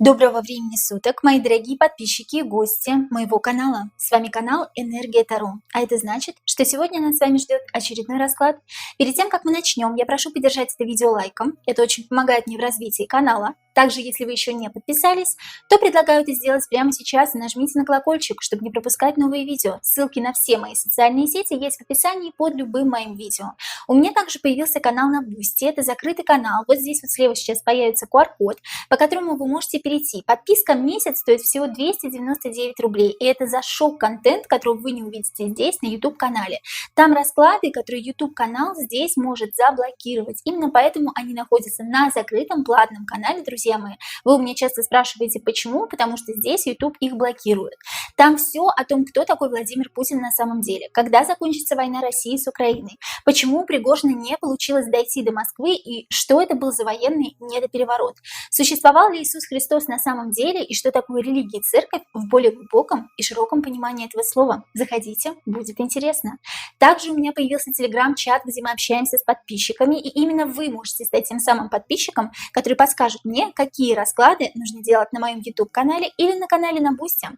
Доброго времени суток, мои дорогие подписчики и гости моего канала. С вами канал Энергия Таро. А это значит, что сегодня нас с вами ждет очередной расклад. Перед тем, как мы начнем, я прошу поддержать это видео лайком. Это очень помогает мне в развитии канала. Также, если вы еще не подписались, то предлагаю это сделать прямо сейчас и нажмите на колокольчик, чтобы не пропускать новые видео. Ссылки на все мои социальные сети есть в описании под любым моим видео. У меня также появился канал на Boosty. Это закрытый канал. Вот здесь вот слева сейчас появится QR-код, по которому вы можете перейти. Подписка в месяц стоит всего 299 рублей. И это за шок-контент, который вы не увидите здесь, на YouTube-канале. Там расклады, которые YouTube-канал здесь может заблокировать. Именно поэтому они находятся на закрытом платном канале, друзья мои. Вы у меня часто спрашиваете, почему? Потому что здесь YouTube их блокирует. Там все о том, кто такой Владимир Путин на самом деле. Когда закончится война России с Украиной. Почему у Пригожина не получилось дойти до Москвы и что это был за военный недопереворот. Существовал ли Иисус Христос на самом деле и что такое религия и церковь в более глубоком и широком понимании этого слова. Заходите, будет интересно. Также у меня появился телеграм-чат, где мы общаемся с подписчиками, и именно вы можете стать тем самым подписчиком, который подскажет мне, какие расклады нужно делать на моем YouTube-канале или на канале на Boosty.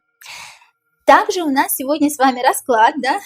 Также у нас сегодня с вами расклад, да?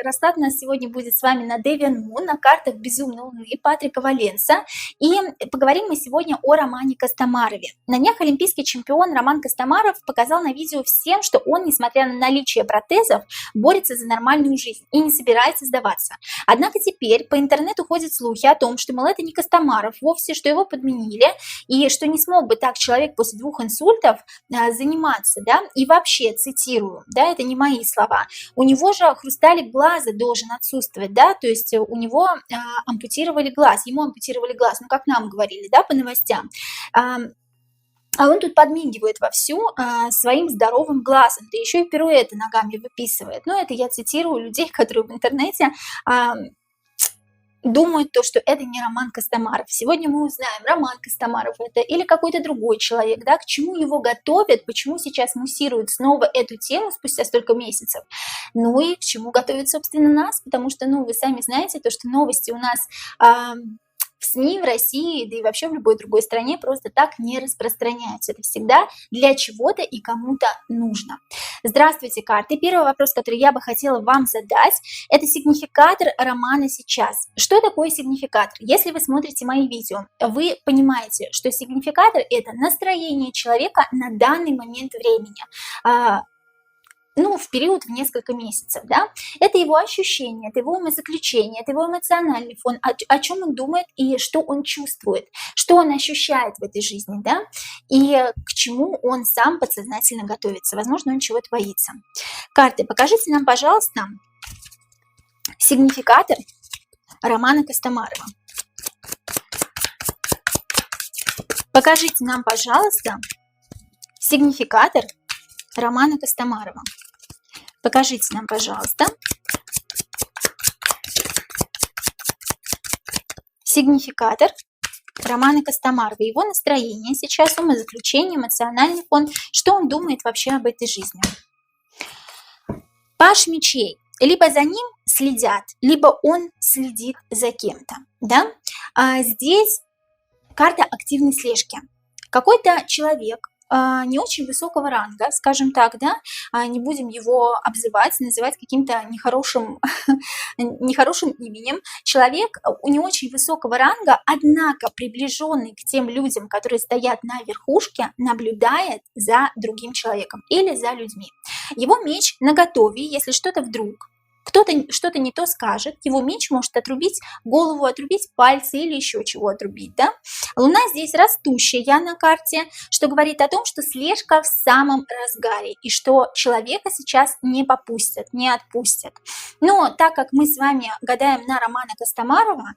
Расклад у нас сегодня будет с вами на Deviant Moon, на картах Безумной Луны Патрика Валенса. И поговорим мы сегодня о Романе Костомарове. На днях олимпийский чемпион Роман Костомаров показал на видео всем, что он, несмотря на наличие протезов, борется за нормальную жизнь и не собирается сдаваться. Однако теперь по интернету ходят слухи о том, что, мол, это не Костомаров вовсе, что его подменили, и что не смог бы так человек после 2 инсультов заниматься, да? И вообще, цитирую, да, это не мои слова. У него же хрусталик глаза должен отсутствовать, да, то есть у него ампутировали глаз, ему ампутировали глаз, ну как нам говорили, да, по новостям. А он тут подмигивает вовсю своим здоровым глазом, да еще и пируэты ногами выписывает. Ну это я цитирую людей, которые в интернете думают то, что это не Роман Костомаров. Сегодня мы узнаем, Роман Костомаров это или какой-то другой человек, да, к чему его готовят, почему сейчас муссируют снова эту тему спустя столько месяцев, ну и к чему готовят, собственно, нас, потому что, ну, вы сами знаете, то, что новости у нас в СМИ, в России, да и вообще в любой другой стране просто так не распространяются. Это всегда для чего-то и кому-то нужно. Здравствуйте, карты. Первый вопрос, который я бы хотела вам задать, это сигнификатор романа сейчас. Что такое сигнификатор? Если вы смотрите мои видео, вы понимаете, что сигнификатор – это настроение человека на данный момент времени. Ну, в период в несколько месяцев, да, это его ощущение, это его умозаключение, это его эмоциональный фон, о чем он думает и что он чувствует, что он ощущает в этой жизни, да, и к чему он сам подсознательно готовится, возможно, он чего-то боится. Карты, покажите нам, пожалуйста, сигнификатор Романа Костомарова. Покажите нам, пожалуйста, сигнификатор Романа Костомарова. Покажите нам, пожалуйста, сигнификатор Романа Костомарова, его настроение сейчас, умозаключение, эмоциональный фон, что он думает вообще об этой жизни. Паж мечей. Либо за ним следят, либо он следит за кем-то, да? Здесь карта активной слежки. Какой-то человек не очень высокого ранга, скажем так, да, не будем его обзывать, называть каким-то нехорошим именем. Человек не очень высокого ранга, однако приближенный к тем людям, которые стоят на верхушке, наблюдает за другим человеком или за людьми. Его меч наготове, если что-то вдруг кто-то что-то не то скажет, его меч может отрубить голову, отрубить пальцы или еще чего отрубить, да? Луна здесь растущая на карте, что говорит о том, что слежка в самом разгаре и что человека сейчас не попустят, не отпустят. Но так как мы с вами гадаем на Романа Костомарова,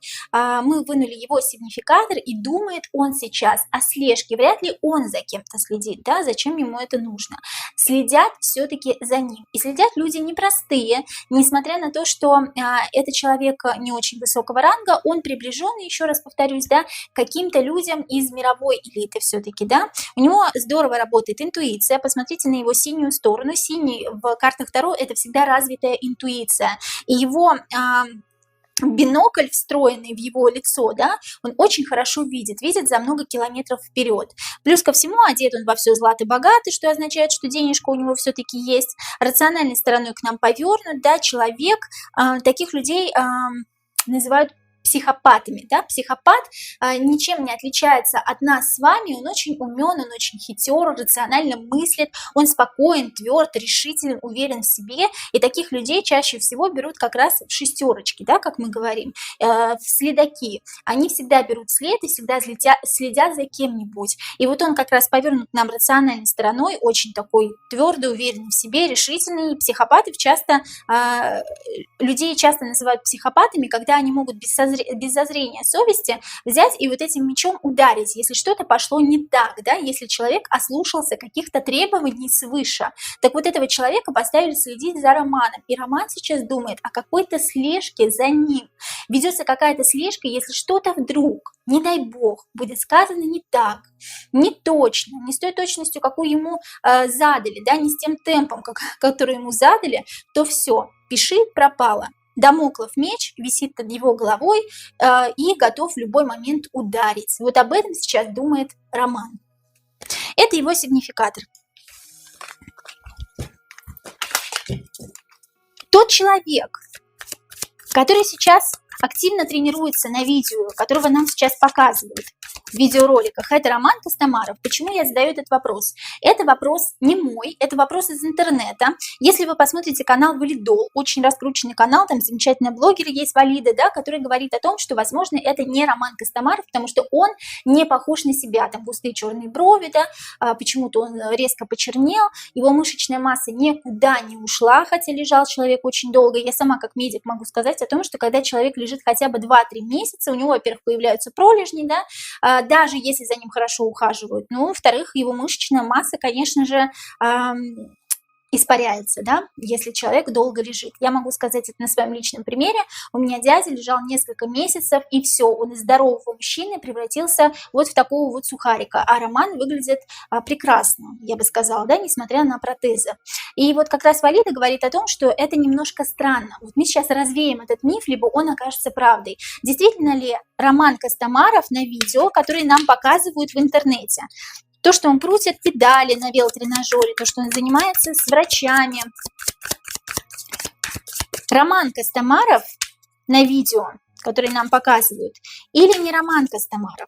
мы вынули его сигнификатор и думает он сейчас о слежке. Вряд ли он за кем-то следит, да? Зачем ему это нужно? Следят все-таки за ним. И следят люди непростые, несмотря на то, что это человек не очень высокого ранга, он приближенный, еще раз повторюсь, да, каким-то людям из мировой элиты все-таки, да. У него здорово работает интуиция, посмотрите на его синюю сторону. Синий в картах Таро – это всегда развитая интуиция. И его бинокль, встроенный в его лицо, да, он очень хорошо видит за много километров вперед. Плюс ко всему одет он во все злато богато, что означает, что денежка у него все-таки есть. Рациональной стороной к нам повернут, да, человек. Таких людей называют психопатами, да, психопат ничем не отличается от нас с вами, он очень умен, он очень хитер, рационально мыслит, он спокоен, тверд, решителен, уверен в себе, и таких людей чаще всего берут как раз в шестерочки, да, как мы говорим, в следаки, они всегда берут след и всегда следят за кем-нибудь, и вот он как раз повернут к нам рациональной стороной, очень такой твердый, уверенный в себе, решительный, и психопаты часто, людей часто называют психопатами, когда они могут без зазрения совести взять и вот этим мечом ударить, если что-то пошло не так, да, если человек ослушался каких-то требований свыше. Так вот этого человека поставили следить за Романом, и Роман сейчас думает о какой-то слежке за ним. Ведется какая-то слежка, если что-то вдруг, не дай бог, будет сказано не так, не точно, не с той точностью, какую ему задали, да, не с тем темпом, который ему задали, то все, пиши пропало. Дамоклов меч висит над его головой и готов в любой момент ударить. Вот об этом сейчас думает Роман. Это его сигнификатор. Тот человек, который сейчас активно тренируется на видео, которого нам сейчас показывают в видеороликах, это Роман Костомаров. Почему я задаю этот вопрос? Это вопрос не мой, это вопрос из интернета. Если вы посмотрите канал Валидол, очень раскрученный канал, там замечательная блогер есть Валида, да, который говорит о том, что, возможно, это не Роман Костомаров, потому что он не похож на себя, там густые черные брови, да, почему-то он резко почернел, его мышечная масса никуда не ушла, хотя лежал человек очень долго. Я сама как медик могу сказать о том, что когда человек лежит хотя бы 2-3 месяца, у него, во-первых, появляются пролежни, да, даже если за ним хорошо ухаживают. Ну, во-вторых, его мышечная масса, конечно же, испаряется, да, если человек долго лежит. Я могу сказать это на своем личном примере. У меня дядя лежал несколько месяцев, и все, он из здорового мужчины превратился вот в такого вот сухарика. А Роман выглядит прекрасно, я бы сказала, да, несмотря на протезы. И вот как раз Валида говорит о том, что это немножко странно. Вот мы сейчас развеем этот миф, либо он окажется правдой. Действительно ли Роман Костомаров на видео, которые нам показывают в интернете? То, что он крутит педали на велотренажере, то, что он занимается с врачами. Роман Костомаров на видео, которые нам показывают, или не Роман Костомаров?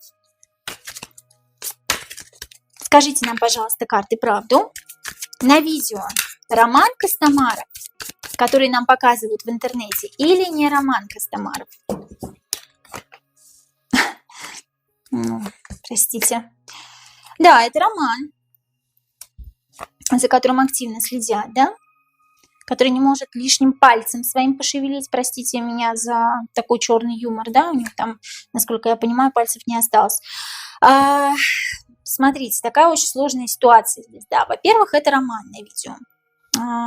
Скажите нам, пожалуйста, карты правду. На видео Роман Костомаров, который нам показывают в интернете, или не Роман Костомаров? Ну, простите. Да, это Роман, за которым активно следят, да? Который не может лишним пальцем своим пошевелить, простите меня за такой черный юмор, да? У них там, насколько я понимаю, пальцев не осталось. Смотрите, такая очень сложная ситуация здесь, да. Во-первых, это Роман на видео.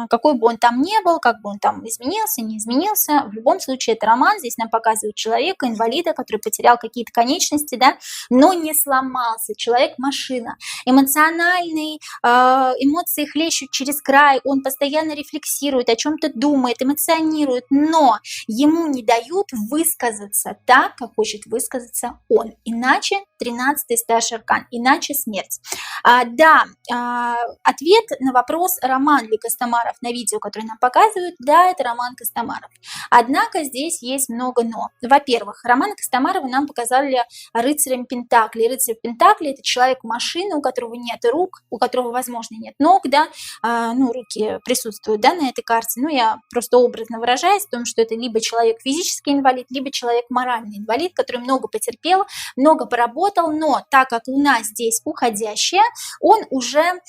Какой бы он там ни был, как бы он там изменился, не изменился, в любом случае это Роман. Здесь нам показывают человека, инвалида, который потерял какие-то конечности, да, но не сломался. Человек-машина, эмоциональный, эмоции хлещут через край, он постоянно рефлексирует, о чем-то думает, эмоционирует, но ему не дают высказаться так, как хочет высказаться он. Иначе 13-й старший аркан, иначе смерть. Ответ на вопрос, Роман ли Костомаров на видео, который нам показывают, да, это Роман Костомаров. Однако здесь есть много но. Во-первых, Романа Костомарова нам показали рыцарем Пентаклей. Рыцарь Пентаклей – это человек-машина, у которого нет рук, у которого, возможно, нет ног, да, ну, руки присутствуют, да, на этой карте. Ну, я просто образно выражаюсь в том, что это либо человек физический инвалид, либо человек моральный инвалид, который много потерпел, много поработал, но так как Луна здесь уходящая, он уже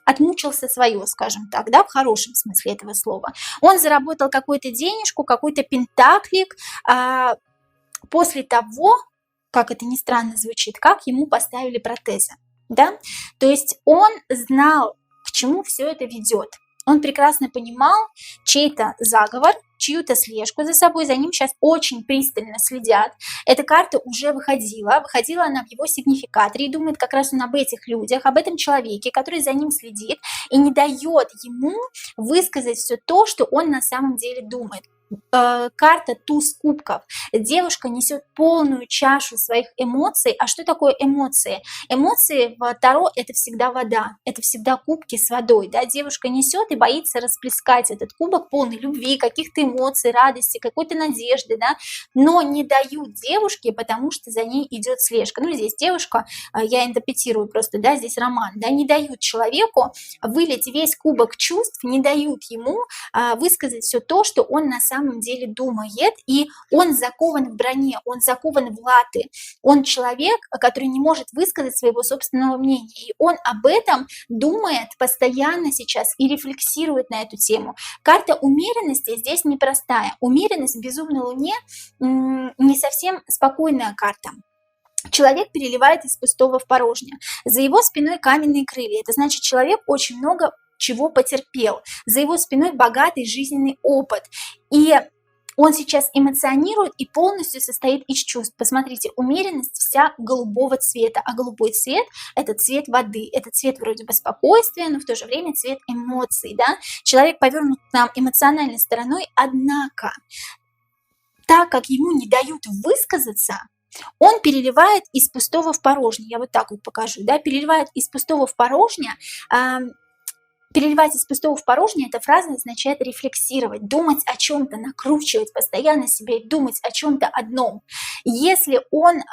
отмучился свое, скажем так, да, в хорошем смысле этого слова. Он заработал какую-то денежку, какой-то пентаклик после того, как это ни странно звучит, как ему поставили протезы, да. То есть он знал, к чему все это ведет. Он прекрасно понимал чей-то заговор, чью-то слежку за собой, за ним сейчас очень пристально следят. Эта карта уже выходила она в его сигнификаторе и думает как раз он об этих людях, об этом человеке, который за ним следит и не дает ему высказать все то, что он на самом деле думает. карта туз кубков. Девушка несет полную чашу своих эмоций. А что такое эмоции? Эмоции в Таро — это всегда вода, это всегда кубки с водой. Да? Девушка несет и боится расплескать этот кубок полный любви, каких-то эмоций, радости, какой-то надежды, да? Но не дают девушке, потому что за ней идет слежка. Ну, здесь девушка, я интерпретирую просто, да, здесь роман, да, не дают человеку вылить весь кубок чувств, не дают ему высказать все то, что он на самом деле думает, и он закован в броне, он закован в латы, он человек, который не может высказать своего собственного мнения, и он об этом думает постоянно сейчас и рефлексирует на эту тему. Карта умеренности здесь непростая. Умеренность в безумной луне не совсем спокойная карта. Человек переливает из пустого в порожнее. За его спиной каменные крылья. Это значит, человек очень много чего потерпел. За его спиной богатый жизненный опыт. И он сейчас эмоционирует и полностью состоит из чувств. Посмотрите, умеренность вся голубого цвета, а голубой цвет – это цвет воды, это цвет вроде бы спокойствия, но в то же время цвет эмоций, да? Человек повернут к нам эмоциональной стороной, однако, так как ему не дают высказаться, он переливает из пустого в порожнее. Я вот так вот покажу, да, переливает из пустого в порожнее. Переливать из пустого в порожнее — эта фраза означает рефлексировать, думать о чем-то, накручивать постоянно себя и думать о чем-то одном. Если он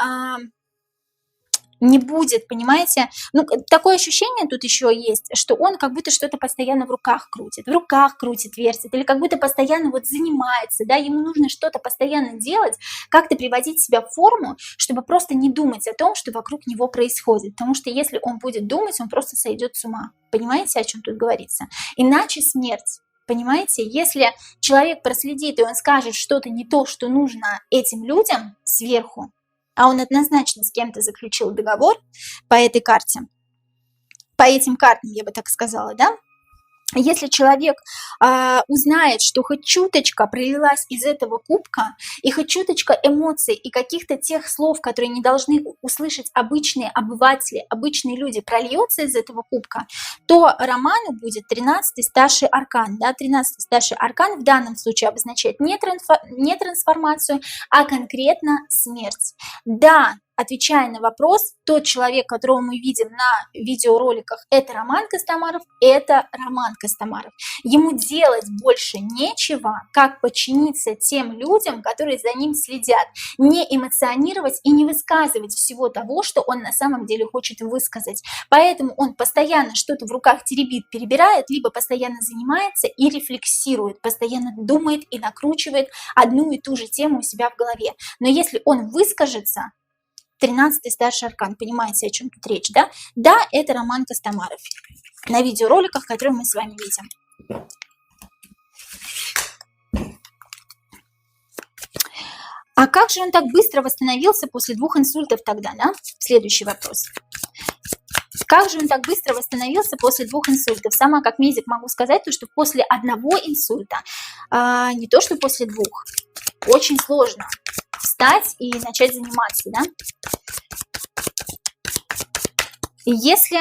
не будет, понимаете, ну, такое ощущение тут еще есть, что он как будто что-то постоянно в руках крутит, вертит, или как будто постоянно вот занимается, да, ему нужно что-то постоянно делать, как-то приводить себя в форму, чтобы просто не думать о том, что вокруг него происходит, потому что если он будет думать, он просто сойдет с ума. Понимаете, о чем тут говорится? Иначе смерть. Понимаете, если человек проследит и он скажет что-то не то, что нужно этим людям сверху, а он однозначно с кем-то заключил договор по этой карте, по этим картам, я бы так сказала, да, если человек узнает, что хоть чуточка пролилась из этого кубка, и хоть чуточка эмоций и каких-то тех слов, которые не должны услышать обычные обыватели, обычные люди, прольется из этого кубка, то роману будет 13-й старший аркан. Да? 13-й старший аркан в данном случае обозначает не трансформацию, а конкретно смерть. Да, отвечая на вопрос, тот человек, которого мы видим на видеороликах, это Роман Костомаров, это Роман Костомаров. Ему делать больше нечего, как подчиниться тем людям, которые за ним следят, не эмоционировать и не высказывать всего того, что он на самом деле хочет высказать. Поэтому он постоянно что-то в руках теребит, перебирает, либо постоянно занимается и рефлексирует, постоянно думает и накручивает одну и ту же тему у себя в голове. Но если он выскажется, 13-й старший аркан, понимаете, о чем тут речь, да? Да, это Роман Костомаров на видеороликах, которые мы с вами видим. А как же он так быстро восстановился после 2 инсультов тогда, да? Следующий вопрос. Как же он так быстро восстановился после 2 инсультов? Сама как медик могу сказать, что после одного инсульта, не то что после 2, очень сложно встать и начать заниматься, да? Если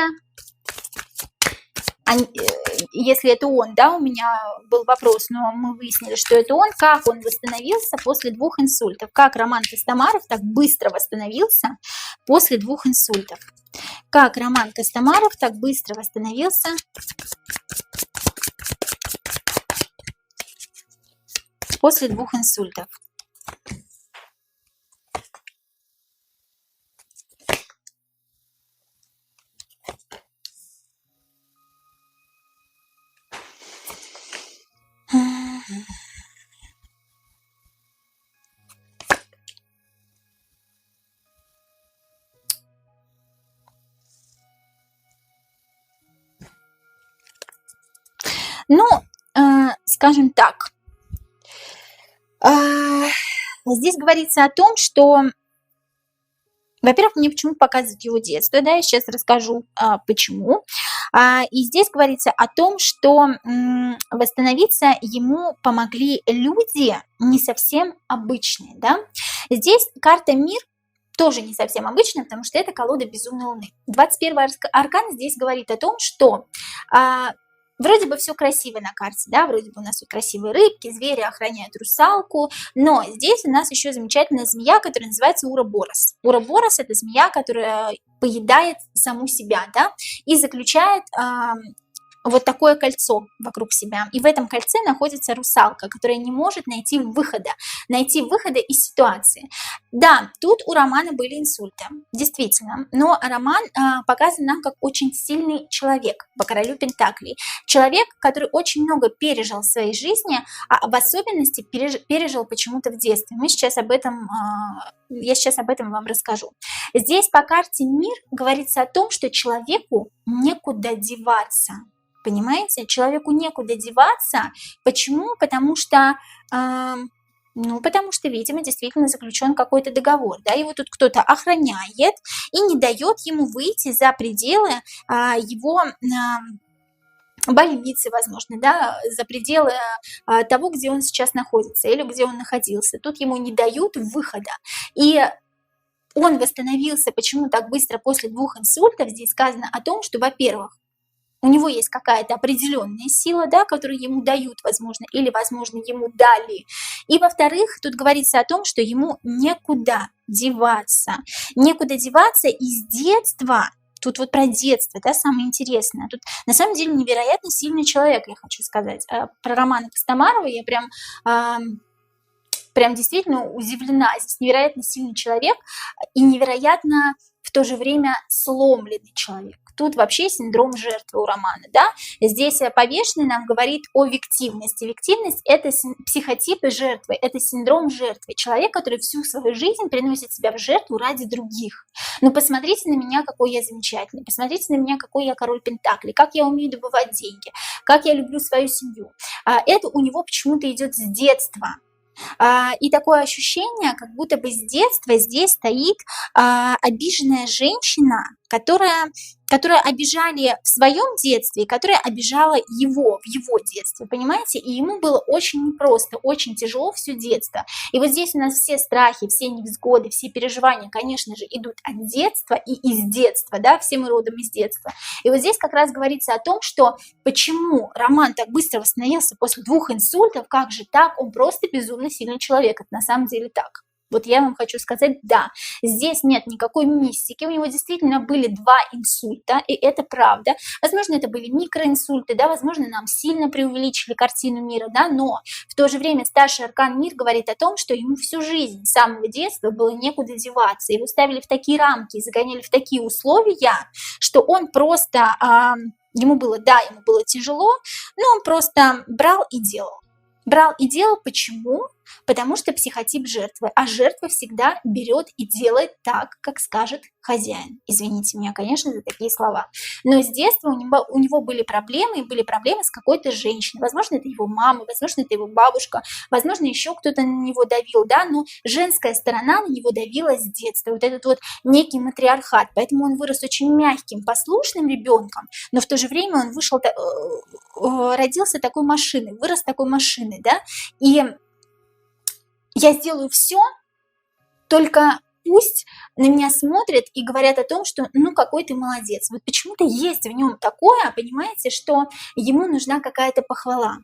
это он, да, у меня был вопрос, но мы выяснили, что это он, как он восстановился после 2 инсультов, как Роман Костомаров так быстро восстановился после 2 инсультов, как Роман Костомаров так быстро восстановился после 2 инсультов. Ну, скажем так, здесь говорится о том, что, во-первых, мне почему показывают его детство, да, я сейчас расскажу, почему. И здесь говорится о том, что восстановиться ему помогли люди не совсем обычные, да. Здесь карта «Мир» тоже не совсем обычная, потому что это колода безумной луны. 21-й аркан здесь говорит о том, что Вроде бы все красиво на карте, да, вроде бы у нас тут красивые рыбки, звери охраняют русалку, но здесь у нас еще замечательная змея, которая называется Уроборос. Уроборос – это змея, которая поедает саму себя, да, и заключает вот такое кольцо вокруг себя. И в этом кольце находится русалка, которая не может найти выхода из ситуации. Да, тут у Романа были инсульты, действительно, но Роман показан нам как очень сильный человек по королю Пентаклей. Человек, который очень много пережил в своей жизни, а в особенности пережил почему-то в детстве. Я сейчас об этом вам расскажу. Здесь по карте мир говорится о том, что человеку некуда деваться. Понимаете? Человеку некуда деваться. Почему? Потому что, видимо, действительно заключен какой-то договор. Да? Его тут кто-то охраняет и не дает ему выйти за пределы его больницы, возможно, да, за пределы того, где он сейчас находится или где он находился. Тут ему не дают выхода. И он восстановился почему так быстро после 2 инсультов. Здесь сказано о том, что, во-первых, у него есть какая-то определенная сила, да, которую ему дают, возможно, или, возможно, ему дали. И, во-вторых, тут говорится о том, что ему некуда деваться. Некуда деваться из детства. Тут вот про детство, да, самое интересное. Тут на самом деле невероятно сильный человек, я хочу сказать. Про Романа Костомарова я прям действительно удивлена. Здесь невероятно сильный человек и невероятно в то же время сломленный человек. Тут вообще синдром жертвы у Романа, да. Здесь повешенный нам говорит о виктивности. Виктивность – это психотипы жертвы, это синдром жертвы. Человек, который всю свою жизнь приносит себя в жертву ради других. Ну, посмотрите на меня, какой я замечательный, посмотрите на меня, какой я король Пентаклей, как я умею добывать деньги, как я люблю свою семью. Это у него почему-то идет с детства. И такое ощущение, как будто бы с детства здесь стоит обиженная женщина, которая обижали в своем детстве, и которая обижала его в его детстве, понимаете? И ему было очень непросто, очень тяжело все детство. И вот здесь у нас все страхи, все невзгоды, все переживания, конечно же, идут от детства и из детства, да, все мы родом из детства. И вот здесь как раз говорится о том, что почему Роман так быстро восстановился после 2 инсультов, как же так, он просто безумно сильный человек, это на самом деле так. Вот я вам хочу сказать, да, здесь нет никакой мистики, у него действительно были 2 инсульта, и это правда. Возможно, это были микроинсульты, да, возможно, нам сильно преувеличили картину мира, да, но в то же время старший аркан мир говорит о том, что ему всю жизнь, с самого детства было некуда деваться, его ставили в такие рамки, загоняли в такие условия, что он просто, ему было тяжело, но он просто брал и делал. Почему? Потому что психотип жертвы, а жертва всегда берет и делает так, как скажет хозяин. Извините меня, конечно, за такие слова. Но с детства у него были проблемы с какой-то женщиной. Возможно, это его мама, возможно, это его бабушка, возможно, еще кто-то на него давил, да, но женская сторона на него давила с детства. Вот этот вот некий матриархат. Поэтому он вырос очень мягким, послушным ребенком, но в то же время он родился такой машиной, вырос такой машиной, да, и я сделаю все, только пусть на меня смотрят и говорят о том, что ну какой ты молодец. Вот почему-то есть в нем такое, понимаете, что ему нужна какая-то похвала.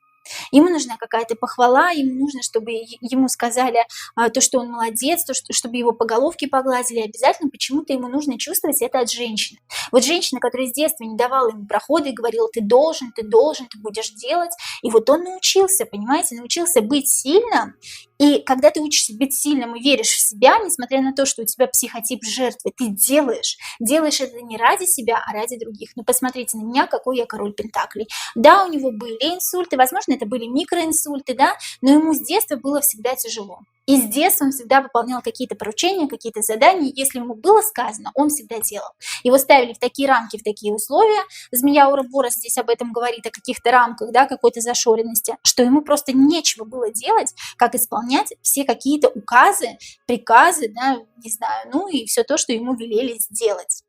Ему нужна какая-то похвала, ему нужно, чтобы ему сказали то, что он молодец, чтобы его по головке погладили. Обязательно почему-то ему нужно чувствовать это от женщины. Вот женщина, которая с детства не давала ему прохода и говорила, ты должен, ты будешь делать. И вот он научился, понимаете, научился быть сильным. И когда ты учишься быть сильным и веришь в себя, несмотря на то, что у тебя психотип жертвы, ты делаешь это не ради себя, а ради других. Ну, посмотрите на меня, какой я король Пентаклей. Да, у него были инсульты, возможно, это были микроинсульты, да, но ему с детства было всегда тяжело. И с детства он всегда выполнял какие-то поручения, какие-то задания. Если ему было сказано, он всегда делал. Его ставили в такие рамки, в такие условия. Змея Уроборос здесь об этом говорит, о каких-то рамках, да, какой-то зашоренности, что ему просто нечего было делать, как исполнять все какие-то указы, приказы, да, не знаю, ну и все то, что ему велели сделать.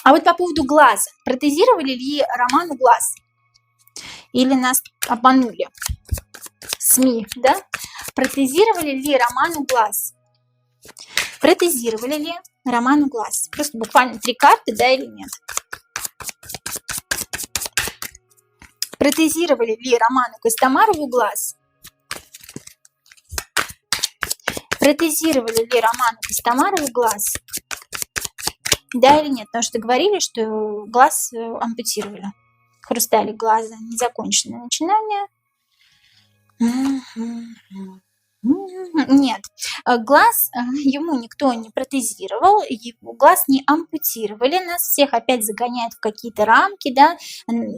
А вот по поводу глаза. Протезировали ли Роману глаз? Или нас обманули? СМИ, да? Протезировали ли Роману глаз? Протезировали ли? Роману глаз. Просто буквально 3 карты, да или нет. Протезировали ли Роману Костомарову глаз? Протезировали ли Роману Костомарову глаз? Да или нет? Потому что говорили, что глаз ампутировали. Хрусталик глаза. Незаконченное начинание. Нет, глаз ему никто не протезировал, его глаз не ампутировали, нас всех опять загоняют в какие-то рамки, да,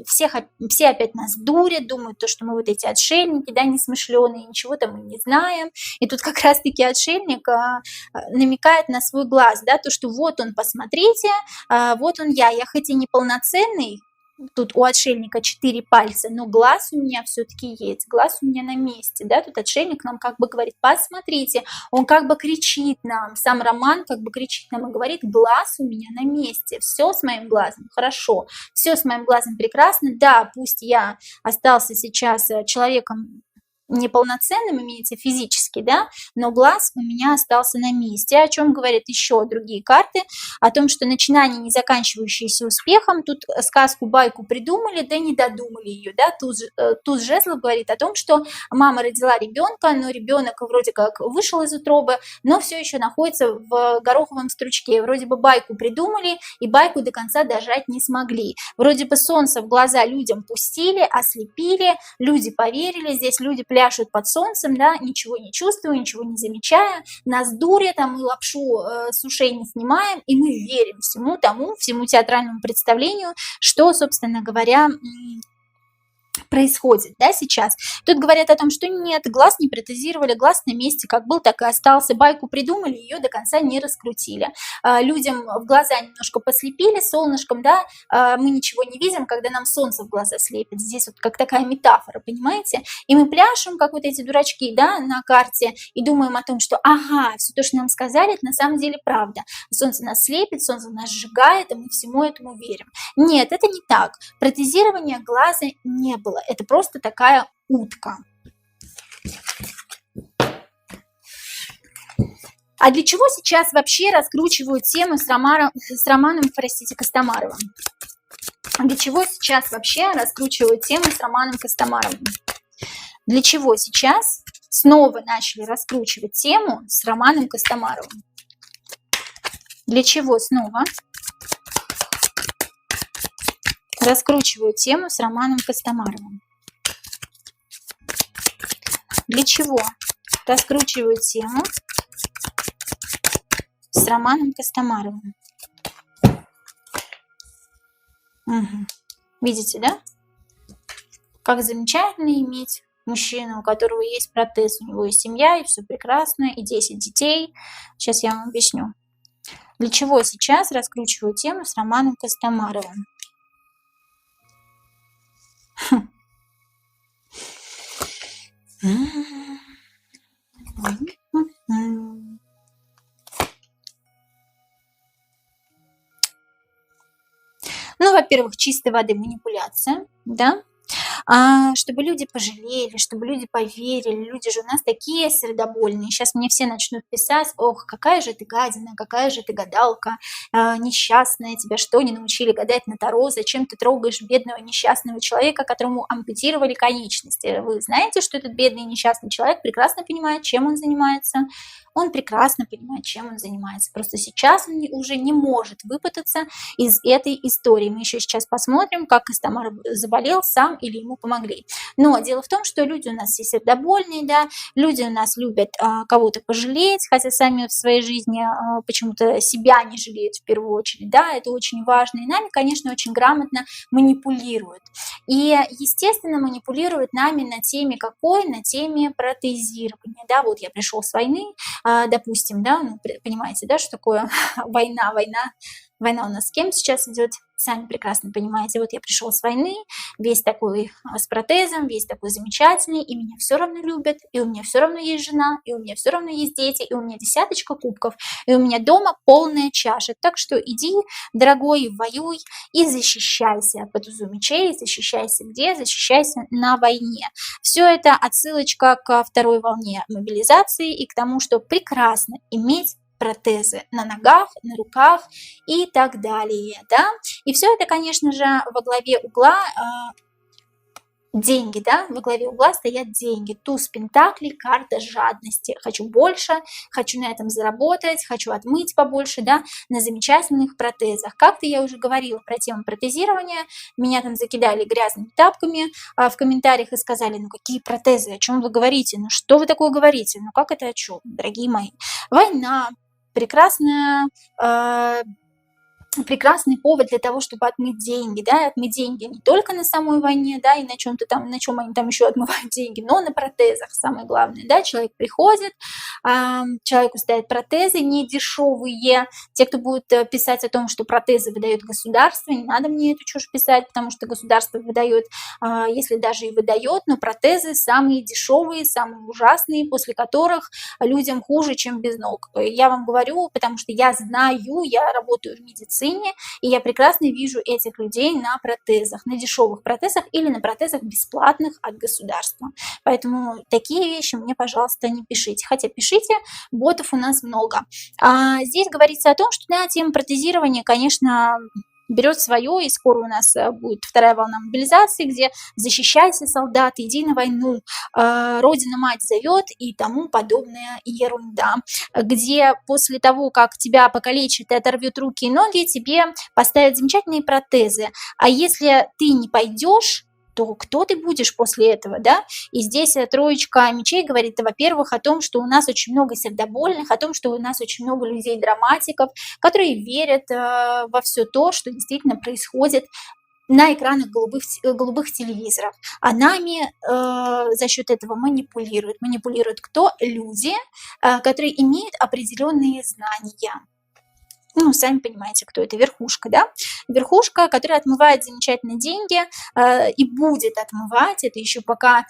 все опять нас дурят, думают, то, что мы вот эти отшельники, да, несмышленые, ничего-то мы не знаем. И тут как раз-таки отшельник намекает на свой глаз, да, то, что вот он, посмотрите, вот он я хоть и неполноценный, тут у отшельника 4 пальца, но глаз у меня все-таки есть, глаз у меня на месте, да, тут отшельник нам как бы говорит, посмотрите, он как бы кричит нам, сам Роман как бы кричит нам и говорит, глаз у меня на месте, все с моим глазом хорошо, все с моим глазом прекрасно, да, пусть я остался сейчас человеком неполноценным, имеется физически, да, но глаз у меня остался на месте, о чем говорят еще другие карты, о том, что начинание, не заканчивающееся успехом, тут сказку, байку придумали, да не додумали ее, да, туз жезлов говорит о том, что мама родила ребенка, но ребенок вроде как вышел из утробы, но все еще находится в гороховом стручке, вроде бы байку придумали, и байку до конца дожать не смогли, вроде бы солнце в глаза людям пустили, ослепили, люди поверили, здесь люди пляшут под солнцем, да, ничего не чувствуя, ничего не замечая, нас дурят, а мы лапшу с ушей не снимаем, и мы верим всему театральному представлению, что, собственно говоря, происходит, да, сейчас. Тут говорят о том, что нет, глаз не протезировали, глаз на месте, как был, так и остался. Байку придумали, ее до конца не раскрутили. Людям в глаза немножко послепили солнышком, да, мы ничего не видим, когда нам солнце в глаза слепит. Здесь вот как такая метафора, понимаете? И мы пляшем, как вот эти дурачки, да, на карте, и думаем о том, что ага, все то, что нам сказали, это на самом деле правда. Солнце нас слепит, солнце нас сжигает, и мы всему этому верим. Нет, это не так. Протезирования глаза не было. Это просто такая утка. А для чего сейчас вообще раскручивают тему с Романом, простите, Костомаровым? Для чего сейчас вообще раскручивают тему с Романом Костомаровым? Для чего сейчас снова начали раскручивать тему с Романом Костомаровым? Для чего снова раскручивают тему с Романом Костомаровым? Для чего раскручивают тему с Романом Костомаровым? Угу. Видите, да? Как замечательно иметь мужчину, у которого есть протез, у него есть семья, и все прекрасно, и 10 детей. Сейчас я вам объясню. Для чего сейчас раскручивают тему с Романом Костомаровым? Ну, во-первых, чистой воды манипуляция, да, чтобы люди пожалели, чтобы люди поверили. Люди же у нас такие сердобольные. Сейчас мне все начнут писать: ох, какая же ты гадина, какая же ты гадалка, несчастная, тебя что, не научили гадать на Таро? Зачем ты трогаешь бедного несчастного человека, которому ампутировали конечности? Вы знаете, что этот бедный несчастный человек прекрасно понимает, чем он занимается? Он прекрасно понимает, чем он занимается. Просто сейчас он уже не может выпутаться из этой истории. Мы еще сейчас посмотрим, как Костомаров заболел сам или ему помогли. Но дело в том, что люди у нас все сердобольные, да, люди у нас любят кого-то пожалеть, хотя сами в своей жизни почему-то себя не жалеют в первую очередь, да, это очень важно. И нами, конечно, очень грамотно манипулируют. И, естественно, манипулируют нами на теме какой? На теме протезирования. Да, вот я пришел с войны, допустим, да, ну, понимаете, да, что такое война у нас с кем сейчас идет, сами прекрасно понимаете. Вот я пришел с войны, весь такой с протезом, весь такой замечательный, и меня все равно любят, и у меня все равно есть жена, и у меня все равно есть дети, и у меня 10 кубков, и у меня дома полная чаша. Так что иди, дорогой, воюй и защищайся по тузу мечей, защищайся где? Защищайся на войне. Все это отсылочка ко второй волне мобилизации и к тому, что прекрасно иметь протезы на ногах, на руках и так далее, да. И все это, конечно же, во главе угла деньги, да, во главе угла стоят деньги. Туз пентаклей, карта жадности. Хочу больше, хочу на этом заработать, хочу отмыть побольше, да, на замечательных протезах. Как-то я уже говорила про тему протезирования, меня там закидали грязными тапками в комментариях и сказали, ну какие протезы, о чем вы говорите, ну что вы такое говорите, ну как это о чем, дорогие мои. Война, прекрасная прекрасный повод для того, чтобы отмыть деньги, да, отмыть деньги не только на самой войне, да, и на чем-то там, на чем они там еще отмывают деньги, но на протезах, самое главное, да, человек приходит, человеку ставят протезы не дешевые, те, кто будет писать о том, что протезы выдает государство, не надо мне эту чушь писать, потому что государство выдает, если даже и выдает, но протезы самые дешевые, самые ужасные, после которых людям хуже, чем без ног. Я вам говорю, потому что я знаю, я работаю в медицине, и я прекрасно вижу этих людей на протезах, на дешевых протезах или на протезах бесплатных от государства. Поэтому такие вещи мне, пожалуйста, не пишите. Хотя пишите, ботов у нас много. Здесь говорится о том, что да, тема протезирования, конечно, берет свое, и скоро у нас будет вторая волна мобилизации, где защищайся, солдат, иди на войну, Родина-мать зовет и тому подобная ерунда, где после того, как тебя покалечат и оторвет руки и ноги, тебе поставят замечательные протезы. А если ты не пойдешь, то кто ты будешь после этого, да? И здесь троечка мечей говорит, во-первых, о том, что у нас очень много сердобольных, о том, что у нас очень много людей-драматиков, которые верят во все то, что действительно происходит на экранах голубых телевизоров. А нами за счет этого манипулируют. Манипулируют кто? Люди, которые имеют определенные знания. Ну, сами понимаете, кто это, верхушка, да? Верхушка, которая отмывает замечательные деньги и будет отмывать, это еще пока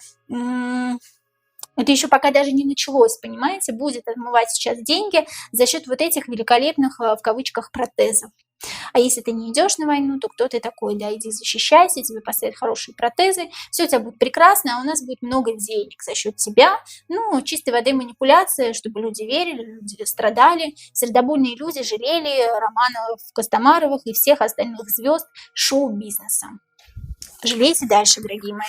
даже не началось, понимаете, будет отмывать сейчас деньги за счет вот этих великолепных, в кавычках, протезов. А если ты не идешь на войну, то кто ты такой? Да, иди защищайся, тебе поставят хорошие протезы, все у тебя будет прекрасно, а у нас будет много денег за счет тебя. Ну, чистой воды манипуляция, чтобы люди верили, люди страдали, сердобольные люди жалели Романовых, Костомаровых и всех остальных звезд шоу-бизнеса. Жалейте дальше, дорогие мои.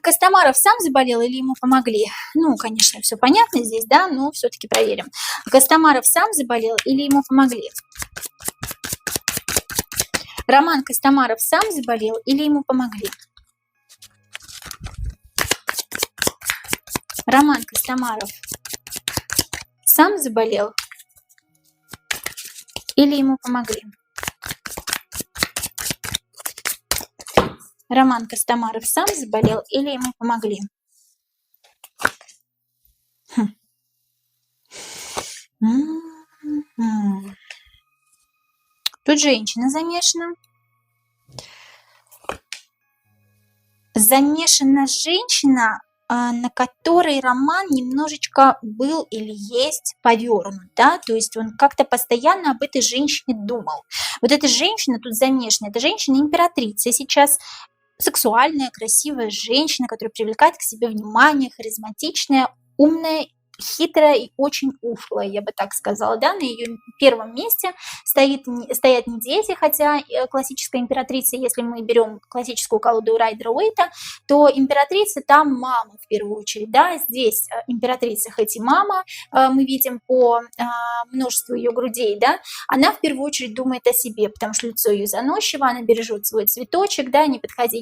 Костомаров сам заболел или ему помогли? Ну, конечно, все понятно здесь, да, но все-таки проверим. Костомаров сам заболел или ему помогли? Роман Костомаров сам заболел или ему помогли? Роман Костомаров сам заболел или ему помогли? Роман Костомаров сам заболел или ему помогли? Тут женщина замешана. Замешана женщина, на которой роман немножечко был или есть повернут, да, то есть он как-то постоянно об этой женщине думал. Вот эта женщина тут замешана, это женщина-императрица сейчас, сексуальная, красивая женщина, которая привлекает к себе внимание, харизматичная, умная, хитрая и очень ушлая, я бы так сказала, да, на ее первом месте стоят не дети, хотя классическая императрица, если мы берем классическую колоду Райдера Уэйта, то императрица там мама в первую очередь, да, здесь императрица хоть и мама, мы видим по множеству ее грудей, да, она в первую очередь думает о себе, потому что лицо ее заносчиво, она бережет свой цветочек, да, не подходи,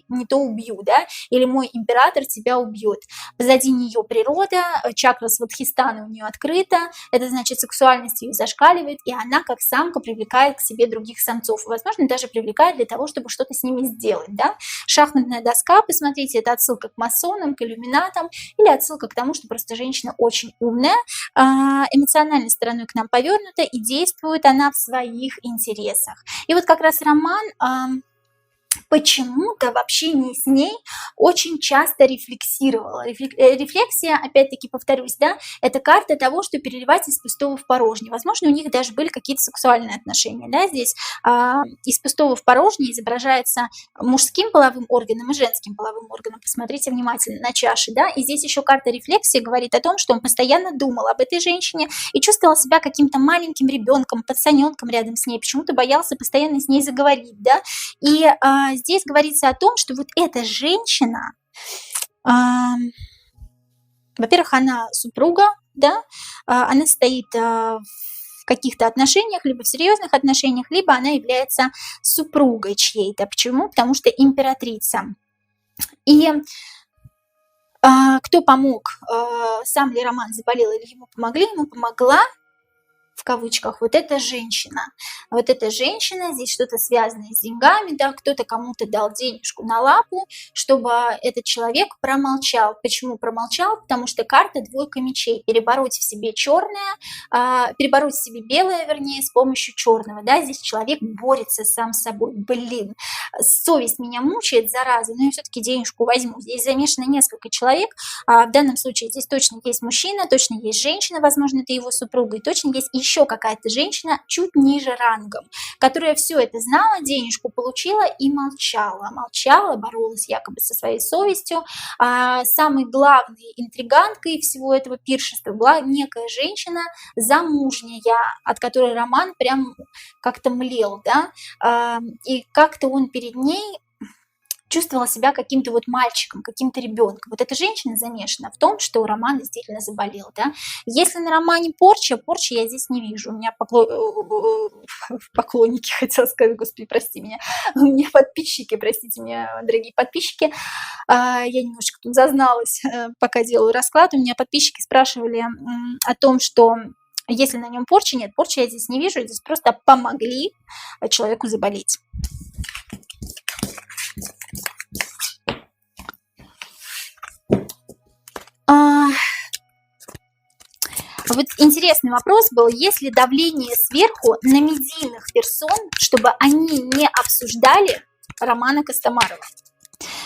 не то убью, да, или мой император тебя убьет. Позади нее природа, чакра Свадхистана у нее открыта, это значит, сексуальность ее зашкаливает, и она как самка привлекает к себе других самцов, возможно, даже привлекает для того, чтобы что-то с ними сделать, да. Шахматная доска, посмотрите, это отсылка к масонам, к иллюминатам, или отсылка к тому, что просто женщина очень умная, эмоциональной стороной к нам повернута, и действует она в своих интересах. И вот как раз роман почему-то в общении с ней очень часто рефлексировала. Рефлексия, опять-таки повторюсь, да, это карта того, что переливать из пустого в порожнее. Возможно, у них даже были какие-то сексуальные отношения, да, здесь из пустого в порожнее изображается мужским половым органом и женским половым органом. Посмотрите внимательно на чаши, да, и здесь еще карта рефлексии говорит о том, что он постоянно думал об этой женщине и чувствовал себя каким-то маленьким ребенком, пацаненком рядом с ней, почему-то боялся постоянно с ней заговорить, да, и здесь говорится о том, что вот эта женщина, во-первых, она супруга, да, она стоит в каких-то отношениях, либо в серьезных отношениях, либо она является супругой чьей-то. Почему? Потому что императрица. И кто помог? Сам ли Роман заболел или ему помогли? Ему помогла, в кавычках, вот эта женщина. Вот эта женщина, здесь что-то связанное с деньгами, да, кто-то кому-то дал денежку на лапу, чтобы этот человек промолчал. Почему промолчал? Потому что карта двойка мечей. Перебороть в себе черное, перебороть в себе белое, вернее, с помощью черного. Да, здесь человек борется сам с собой. Блин, совесть меня мучает, зараза, но я все-таки денежку возьму. Здесь замешано несколько человек. В данном случае здесь точно есть мужчина, точно есть женщина, возможно, это его супруга, и точно есть еще какая-то женщина чуть ниже рангом, которая все это знала, денежку получила и молчала. Молчала, боролась якобы со своей совестью. Самой главной интриганкой всего этого пиршества была некая женщина замужняя, от которой Роман прям как-то млел, да, и как-то он перед ней чувствовала себя каким-то вот мальчиком, каким-то ребенком. Вот эта женщина замешана в том, что Роман действительно заболел, да. Если на Романе порча я здесь не вижу. У меня поклонники, хотела сказать, господи, прости меня, у меня подписчики, простите меня, дорогие подписчики, я немножечко тут зазналась, пока делаю расклад, у меня подписчики спрашивали о том, что если на нем порчи, нет, порчи я здесь не вижу, здесь просто помогли человеку заболеть. Вот интересный вопрос был, есть ли давление сверху на медийных персон, чтобы они не обсуждали Романа Костомарова?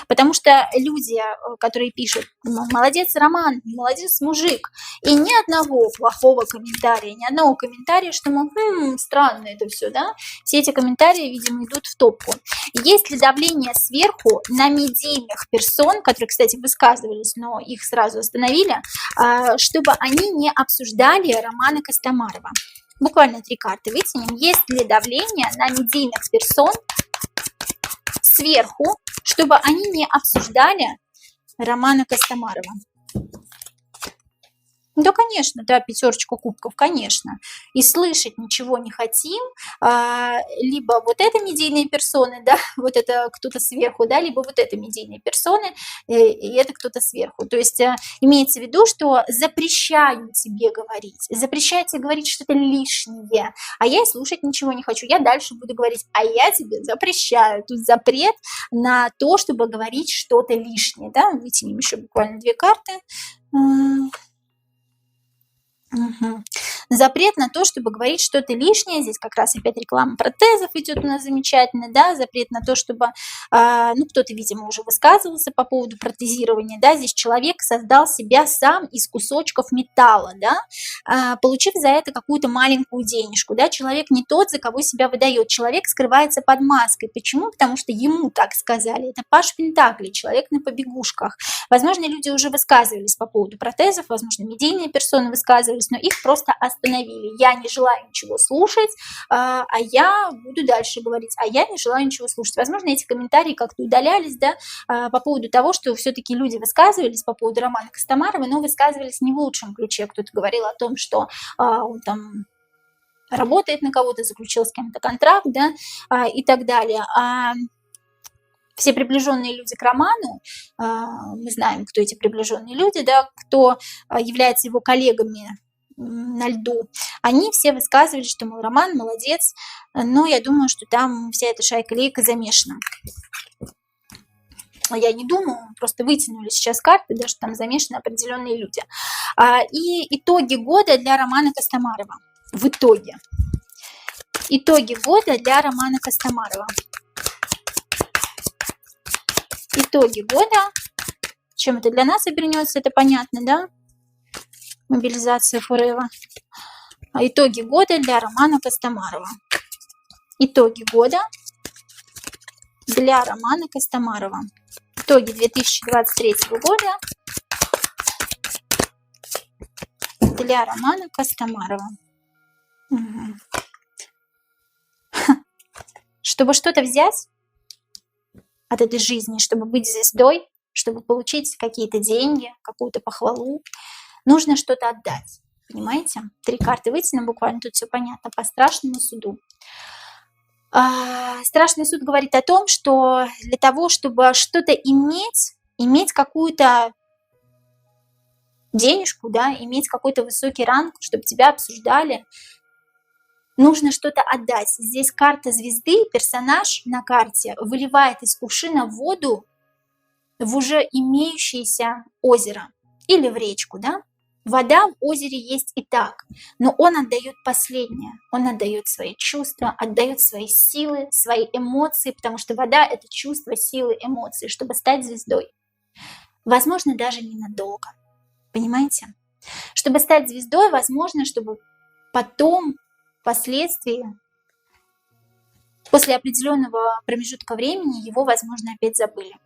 Потому что люди, которые пишут, молодец Роман, молодец мужик, и ни одного плохого комментария, ни одного комментария, что, мол, странно это все, да, все эти комментарии, видимо, идут в топку. Есть ли давление сверху на медийных персон, которые, кстати, высказывались, но их сразу остановили, чтобы они не обсуждали Романа Костомарова? Буквально 3 карты вытянем. Есть ли давление на медийных персон сверху, чтобы они не обсуждали Романа Костомарова? Да, конечно, да, 5 кубков, конечно. И слышать ничего не хотим. Либо вот это медийные персоны, да, вот это кто-то сверху, да, либо вот это медийные персоны, и это кто-то сверху. То есть имеется в виду, что запрещаю тебе говорить, запрещаю тебе говорить что-то лишнее, а я и слушать ничего не хочу. Я дальше буду говорить, а я тебе запрещаю. Тут запрет на то, чтобы говорить что-то лишнее, да. Вытянем еще буквально 2 карты. Угу. Запрет на то, чтобы говорить что-то лишнее. Здесь как раз опять реклама протезов идет у нас замечательно, да, запрет на то, чтобы, ну, кто-то, видимо, уже высказывался по поводу протезирования, да, здесь человек создал себя сам из кусочков металла, да, получив за это какую-то маленькую денежку, да, человек не тот, за кого себя выдает, человек скрывается под маской. Почему? Потому что ему так сказали. Это Паш Пентаклей, человек на побегушках. Возможно, люди уже высказывались по поводу протезов, возможно, медийные персоны высказывались, но их просто остановили. Я не желаю ничего слушать, а я буду дальше говорить, а я не желаю ничего слушать. Возможно, эти комментарии как-то удалялись, да, по поводу того, что все-таки люди высказывались по поводу Романа Костомарова, но высказывались не в лучшем ключе. Кто-то говорил о том, что он там работает на кого-то, заключил с кем-то контракт, да, и так далее. Все приближенные люди к Роману, мы знаем, кто эти приближенные люди, да, кто является его коллегами на льду, они все высказывали, что, мол, Роман молодец, но я думаю, что там вся эта шайка-лейка замешана. Я не думаю, просто вытянули сейчас карты, да, что там замешаны определенные люди. И итоги года для Романа Костомарова. В итоге. Итоги года для Романа Костомарова. Итоги года. Чем это для нас обернется, это понятно, да? Мобилизация Форева. А итоги года для Романа Костомарова. Итоги года для Романа Костомарова. Итоги 2023 года для Романа Костомарова. Угу. Чтобы что-то взять от этой жизни, чтобы быть звездой, чтобы получить какие-то деньги, какую-то похвалу, нужно что-то отдать. Понимаете? 3 карты вытянем, буквально тут все понятно. По страшному суду. Страшный суд говорит о том, что для того, чтобы что-то иметь какую-то денежку, да, иметь какой-то высокий ранг, чтобы тебя обсуждали, нужно что-то отдать. Здесь карта звезды, персонаж на карте выливает из кувшина воду в уже имеющееся озеро или в речку, да. Вода в озере есть и так, но он отдает последнее. Он отдает свои чувства, отдает свои силы, свои эмоции, потому что вода – это чувства, силы, эмоции, чтобы стать звездой. Возможно, даже ненадолго. Понимаете? Чтобы стать звездой, возможно, чтобы потом, впоследствии, после определенного промежутка времени, его, возможно, опять забыли.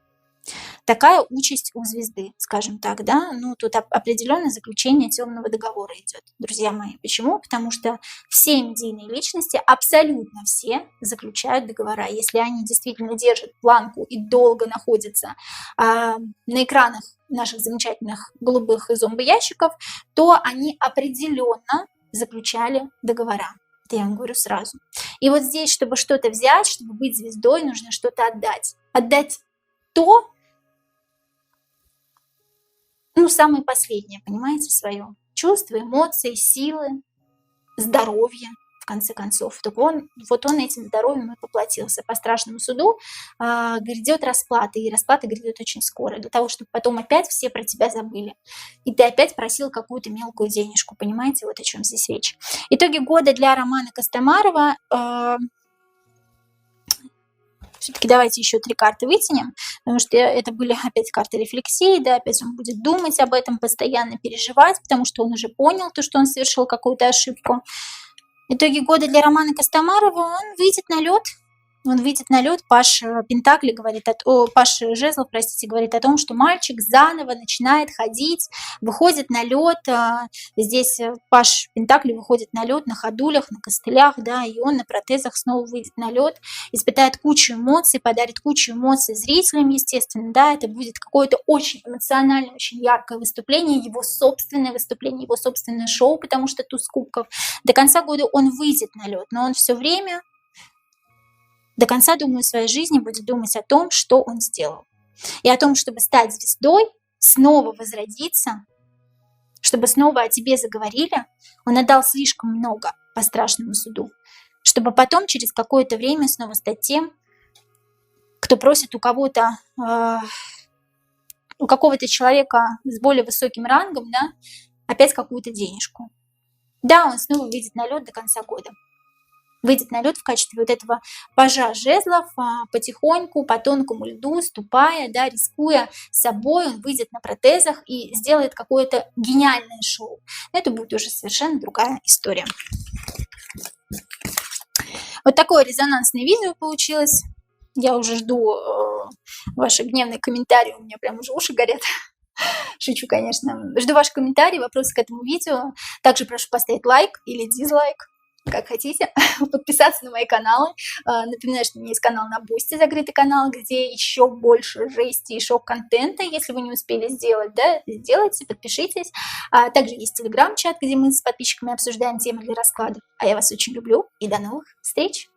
Такая участь у звезды, скажем так, да, ну тут определенное заключение темного договора идет, друзья мои. Почему? Потому что все медийные личности, абсолютно все заключают договора. Если они действительно держат планку и долго находятся на экранах наших замечательных голубых зомбоящиков, то они определенно заключали договора. Это я вам говорю сразу. И вот здесь, чтобы что-то взять, чтобы быть звездой, нужно что-то отдать. Отдать то, ну, самое последнее, понимаете, свое. Чувства, эмоции, силы, здоровье, в конце концов. Так он этим здоровьем и поплатился. По страшному суду грядет расплата, и расплата грядет очень скоро, для того, чтобы потом опять все про тебя забыли. И ты опять просил какую-то мелкую денежку, понимаете, вот о чем здесь речь. Итоги года для Романа Костомарова. Все-таки давайте еще 3 карты вытянем, потому что это были опять карты рефлексии, да, опять он будет думать об этом, постоянно переживать, потому что он уже понял то, что он совершил какую-то ошибку. Итоги года для Романа Костомарова, он выйдет на лед. Он выйдет на лед. Паш Пентакли говорит, Паш Жезлов, простите, говорит о том, что мальчик заново начинает ходить, выходит на лед. Здесь Паш Пентакли выходит на лед на ходулях, на костылях, да, и он на протезах снова выйдет на лед, испытает кучу эмоций, подарит кучу эмоций зрителям, естественно, да, это будет какое-то очень эмоциональное, очень яркое выступление, его собственное шоу, потому что туз кубков. До конца года он выйдет на лед, но он все время до конца, думаю, своей жизни будет думать о том, что он сделал. И о том, чтобы стать звездой, снова возродиться, чтобы снова о тебе заговорили. Он отдал слишком много по страшному суду, чтобы потом через какое-то время снова стать тем, кто просит у какого-то человека с более высоким рангом, да, опять какую-то денежку. Да, он снова выйдет на лед до конца года. Выйдет на лед в качестве вот этого пажа жезлов, потихоньку, по тонкому льду, ступая, да, рискуя собой, он выйдет на протезах и сделает какое-то гениальное шоу. Но это будет уже совершенно другая история. Вот такое резонансное видео получилось. Я уже жду ваши гневные комментарии, у меня прям уже уши горят. Шучу, конечно. Жду ваши комментарии, вопросы к этому видео. Также прошу поставить лайк или дизлайк, как хотите, подписаться на мои каналы. Напоминаю, что у меня есть канал на Бусти, закрытый канал, где еще больше жести и шок-контента. Если вы не успели сделать, да, сделайте, подпишитесь. Также есть телеграм-чат, где мы с подписчиками обсуждаем темы для раскладов. А я вас очень люблю и до новых встреч!